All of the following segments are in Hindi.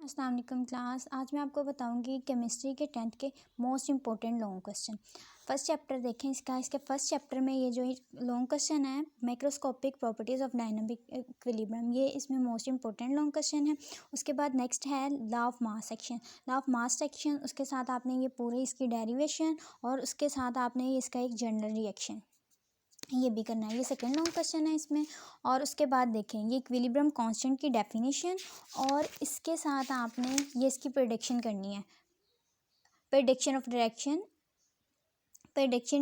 अस्सलाम वालेकुम क्लास। आज मैं आपको बताऊंगी केमिस्ट्री के 10th के most important long question. First chapter देखें इसके फर्स्ट चैप्टर में ये जो लॉन्ग क्वेश्चन है microscopic properties of dynamic equilibrium, ये इसमें मोस्ट इंपॉर्टेंट लॉन्ग क्वेश्चन है। उसके बाद नेक्स्ट है law of mass section. Law of mass section उसके साथ आपने ये पूरी इसकी डेरिवेशन और उसके साथ आपने इसका एक जनरल रिएक्शन ये भी करना है। ये सेकंड लॉन्ग क्वेश्चन है इसमें। और उसके बाद देखें ये इक्विलिब्रियम कांस्टेंट की डेफिनेशन और इसके साथ आपने ये इसकी प्रेडिक्शन करनी है, prediction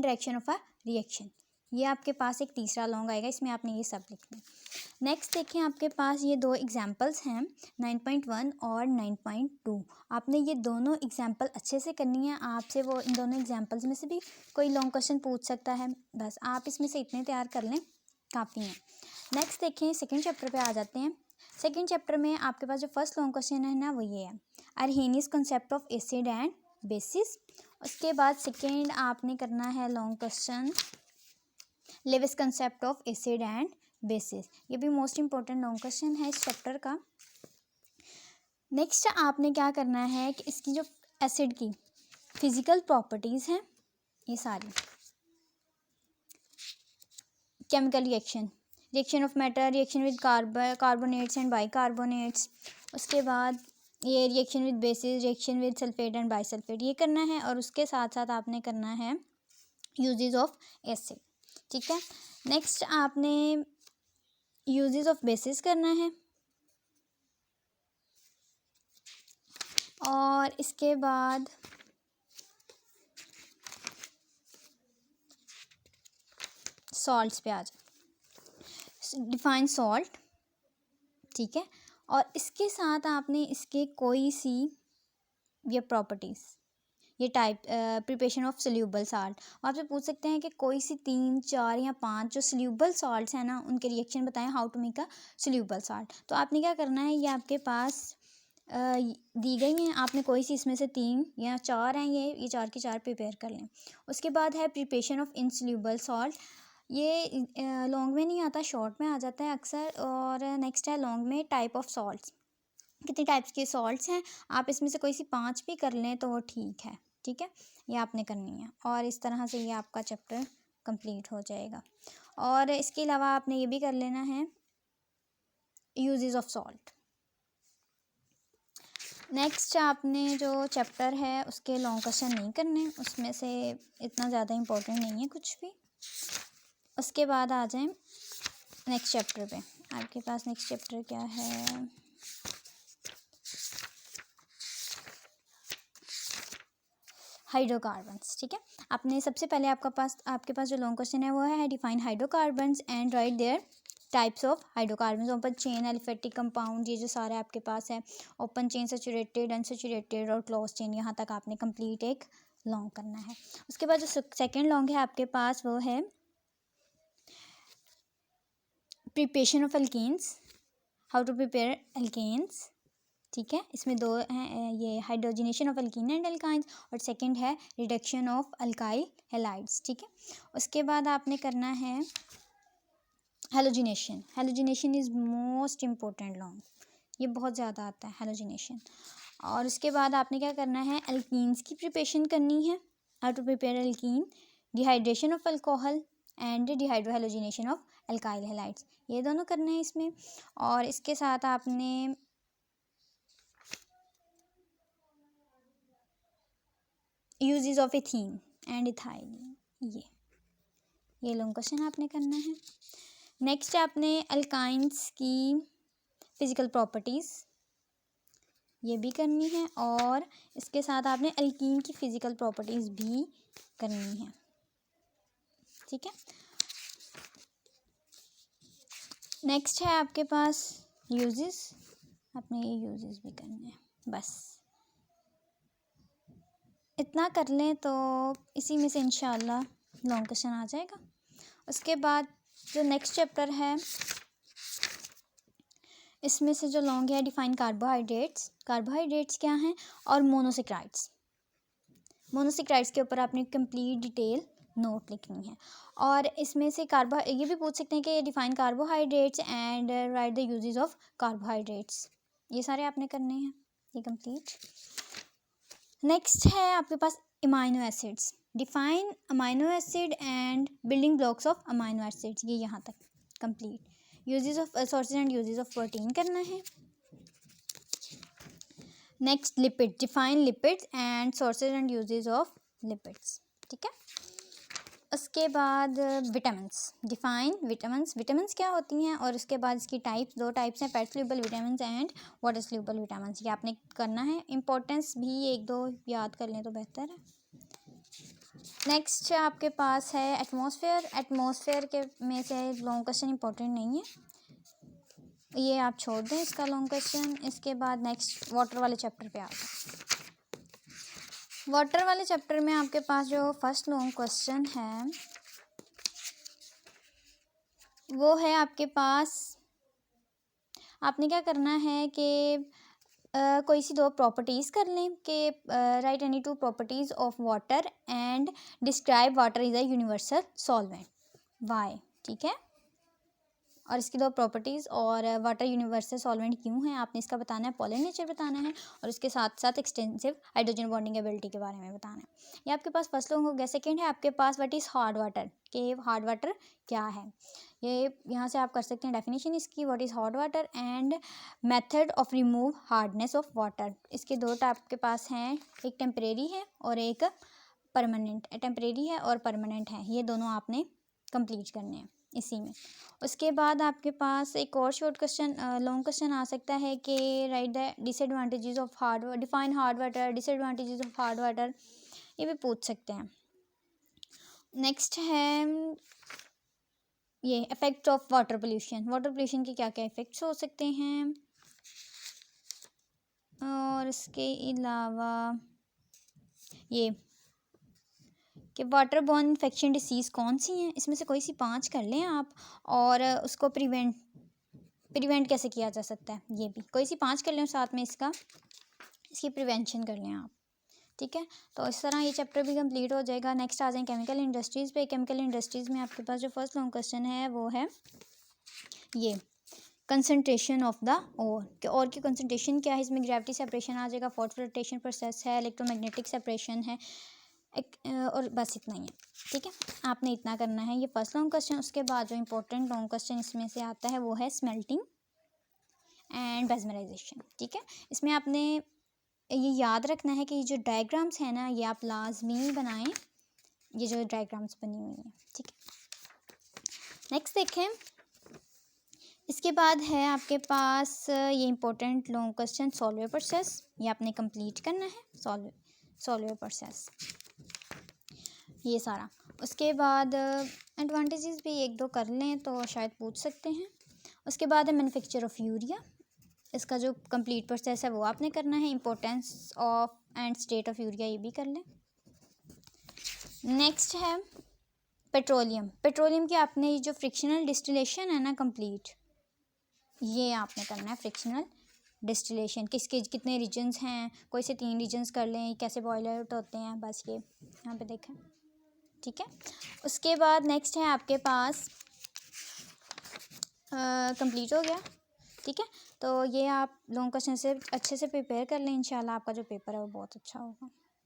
direction of a reaction. ये आपके पास एक तीसरा लॉन्ग आएगा, इसमें आपने ये सब लिखना है। नेक्स्ट देखें आपके पास ये दो एग्जांपल्स हैं 9.1 और 9.2। आपने ये दोनों एग्जांपल अच्छे से करनी है। आपसे वो इन दोनों एग्जांपल्स में से भी कोई लॉन्ग क्वेश्चन पूछ सकता है, बस आप इसमें से इतने तैयार कर लें काफ़ी हैं। नेक्स्ट देखें सेकेंड चैप्टर पे आ जाते हैं। सेकेंड चैप्टर में आपके पास जो फर्स्ट लॉन्ग क्वेश्चन है ना वो ये है Arrhenius concept of acid and bases. उसके बाद सेकेंड आपने करना है long question Lewis concept of acid and bases. ये भी मोस्ट इंपॉर्टेंट लॉन्ग क्वेश्चन है इस चैप्टर का। नेक्स्ट आपने क्या करना है कि इसकी जो एसिड की फिजिकल प्रॉपर्टीज़ हैं ये सारी, chemical reaction of matter, reaction with carbonates and bicarbonates. उसके बाद ये reaction with basis, reaction with sulphate and bisulphate, ये करना है। और उसके साथ साथ आपने करना है यूजेस ऑफ एसिड, ठीक है। नेक्स्ट आपने यूजेस ऑफ बेसिस करना है और इसके बाद सॉल्ट्स पे आ जाए, डिफाइन सॉल्ट, ठीक है। और इसके साथ आपने इसके कोई सी ये प्रॉपर्टीज़, ये type preparation of soluble salt. आपसे पूछ सकते हैं कि कोई सी 3, 4 या 5 जो सोल्यूबल साल्ट्स हैं ना उनके रिएक्शन बताएं, how to make a soluble salt. तो आपने क्या करना है, ये आपके पास दी गई हैं, आपने कोई सी इसमें से 3 या 4 हैं, ये 4 की 4 प्रिपेयर कर लें। उसके बाद है प्रिपरेशन ऑफ इनसोल्यूबल साल्ट। ये लॉन्ग में नहीं आता, शॉर्ट में आ जाता है अक्सर। और नेक्स्ट है लॉन्ग में टाइप ऑफ सॉल्ट्स, कितने टाइप्स के सॉल्ट्स हैं। आप इसमें से कोई सी 5 भी कर लें तो वो ठीक है, ठीक है। ये आपने करनी है और इस तरह से ये आपका चैप्टर कंप्लीट हो जाएगा। और इसके अलावा आपने ये भी कर लेना है यूजेस ऑफ सॉल्ट। नेक्स्ट आपने जो चैप्टर है उसके लॉन्ग क्वेश्चन नहीं करने, उसमें से इतना ज़्यादा इम्पोर्टेंट नहीं है कुछ भी। उसके बाद आ जाएं नेक्स्ट चैप्टर पे। आपके पास नेक्स्ट चैप्टर क्या है, हाइड्रोकार्बन्स, ठीक है। आपने सबसे पहले आपके पास जो लॉन्ग क्वेश्चन है वो है define hydrocarbons and right there types of hydrocarbons. Open chain, aliphatic compound, ये जो सारे आपके पास है। ओपन चेन, सैचुरेटेड, अनसैचुरेटेड और क्लोज चेन, यहाँ तक आपने कंप्लीट एक लॉन्ग करना है। उसके बाद जो सेकेंड लॉन्ग है आपके पास वो है preparation of alkanes, how to prepare alkanes, ठीक है। इसमें दो हैं, ये hydrogenation of alkene and alkynes और सेकंड है रिडक्शन ऑफ अल्काइल हैलाइड्स, ठीक है। उसके बाद आपने करना है halogenation. Halogenation is most important long, ये बहुत ज़्यादा आता है हेलोजिनेशन। और उसके बाद आपने क्या करना है, एल्कीन्स की प्रिपरेशन करनी है, how to prepare alkene, dehydration of alcohol and dehydrohalogenation of alkyl halides, ये दोनों करने हैं इसमें। और इसके साथ आपने uses of ethene and ethyl, ये लॉन्ग क्वेश्चन आपने करना है। नेक्स्ट आपने अल्काइंस की फिजिकल प्रॉपर्टीज़ ये भी करनी है और इसके साथ आपने अल्कीन की फिजिकल प्रॉपर्टीज़ भी करनी है, ठीक है। नेक्स्ट है आपके पास यूजेस, आपने ये यूजेस भी करने हैं। बस इतना कर लें तो इसी में से इंशाल्लाह लॉन्ग क्वेश्चन आ जाएगा। उसके बाद जो नेक्स्ट चैप्टर है इसमें से जो लॉन्ग है डिफाइन कार्बोहाइड्रेट्स। कार्बोहाइड्रेट्स क्या हैं और मोनोसेक्राइड्स। मोनोसेक्राइड्स के ऊपर आपने कंप्लीट डिटेल नोट लिखनी है। और इसमें से ये भी पूछ सकते हैं कि define carbohydrates and right the uses of carbohydrates, ये सारे आपने करने हैं। ये कंप्लीट। नेक्स्ट है आपके पास amino acids, define amino acid and building blocks of amino acids, ये यहाँ तक complete. Uses of sources and uses of protein करना है। Next lipid, define lipids and sources and uses of lipids, ठीक है। उसके बाद विटामिन्स, डिफाइन विटामिन्स, विटामिन्स क्या होती हैं, और उसके बाद इसकी टाइप्स, दो टाइप्स हैं, fat soluble vitamins and water soluble vitamins. ये आपने करना है, इंपॉर्टेंस भी एक दो याद कर लें तो बेहतर है। नेक्स्ट आपके पास है एटमॉस्फेयर, एटमॉस्फेयर के में से लॉन्ग क्वेश्चन इंपॉर्टेंट नहीं है, ये आप छोड़ दें इसका लॉन्ग क्वेश्चन। इसके बाद नेक्स्ट वाटर वाले चैप्टर पे आते हैं। वाटर वाले चैप्टर में आपके पास जो फर्स्ट लॉन्ग क्वेश्चन है वो है आपके पास, आपने क्या करना है कि कोई सी दो प्रॉपर्टीज़ कर लें कि write any two properties of water and describe water is a universal solvent, why, ठीक है। और इसकी दो प्रॉपर्टीज़, और वाटर यूनिवर्सल सॉल्वेंट क्यों है आपने इसका बताना है, पॉलर नेचर बताना है, और उसके साथ साथ एक्सटेंसिव हाइड्रोजन बॉन्डिंग एबिलिटी के बारे में बताना है। ये आपके पास फर्स्ट लॉन्ग हो गया। सेकेंड है आपके पास व्हाट इज़ हार्ड वाटर, कि हार्ड वाटर क्या है, ये यहाँ से आप कर सकते हैं डेफिनेशन इसकी, what is hard water and method of remove hardness of water. इसके दो टाइप आपके पास हैं, एक टेम्परेरी है और एक परमानेंट, टेम्परेरी है और परमानेंट है, ये दोनों आपने कंप्लीट करने हैं इसी में। उसके बाद आपके पास एक और शॉर्ट क्वेश्चन, लॉन्ग क्वेश्चन आ सकता है कि right the disadvantages of hard, define hard water, disadvantages of hard water, ये भी पूछ सकते हैं। नेक्स्ट है ये effect of water pollution, water pollution के क्या क्या इफ़ेक्ट्स हो सकते हैं, और इसके अलावा ये कि वाटर बॉर्न इन्फेक्शन डिसीज़ कौन सी हैं, इसमें से कोई सी 5 कर लें आप, और उसको प्रिवेंट कैसे किया जा सकता है, ये भी कोई सी 5 कर लें और साथ में इसकी प्रिवेंशन कर लें आप, ठीक है। तो इस तरह ये चैप्टर भी कंप्लीट हो जाएगा। नेक्स्ट आ जाए केमिकल इंडस्ट्रीज़ पे। केमिकल इंडस्ट्रीज़ में आपके पास जो फर्स्ट लॉन्ग क्वेश्चन है वो है ये कंसनट्रेशन ऑफ द और की कंसनट्रेशन क्या है, इसमें ग्रेविटी सेपरेशन आ जाएगा, फोटोफ्लोटेशन प्रोसेस है, इलेक्ट्रोमैग्नेटिक सेपरेशन है, और बस इतना ही है, ठीक है। आपने इतना करना है, ये फर्स्ट लॉन्ग क्वेश्चन। उसके बाद जो इंपॉर्टेंट लॉन्ग क्वेश्चन इसमें से आता है वो है स्मेल्टिंग एंड मेस्मराइजेशन, ठीक है। इसमें आपने ये याद रखना है कि ये जो डायग्राम्स है ना, ये आप लाजमी बनाएं, ये जो डायग्राम्स बनी हुई हैं, ठीक है। नेक्स्ट देखें, इसके बाद है आपके पास ये important long question solver process, ये आपने कंप्लीट करना है, सॉल्वर प्रोसेस ये सारा। उसके बाद एडवांटेजेस भी एक दो कर लें तो शायद पूछ सकते हैं। उसके बाद है मैन्युफैक्चर ऑफ यूरिया, इसका जो कंप्लीट प्रोसेस है वो आपने करना है। Importance of and state of urea, ये भी कर लें। नेक्स्ट है पेट्रोलियम, पेट्रोलियम की आपने ये जो फ्रिक्शनल डिस्टिलेशन है ना कंप्लीट, ये आपने करना है। फ्रिक्शनल डिस्टिलेशन किसके कितने रीजन्स हैं, कोई से 3 रीजन्स कर लें, कैसे बॉयल आउट होते हैं, बस ये यहाँ पे देखें, ठीक है। उसके बाद नेक्स्ट है आपके पास कंप्लीट हो गया, ठीक है। तो ये आप लॉन्ग क्वेश्चन से अच्छे से प्रिपेयर कर लें, इंशाल्लाह आपका जो पेपर है वो बहुत अच्छा होगा।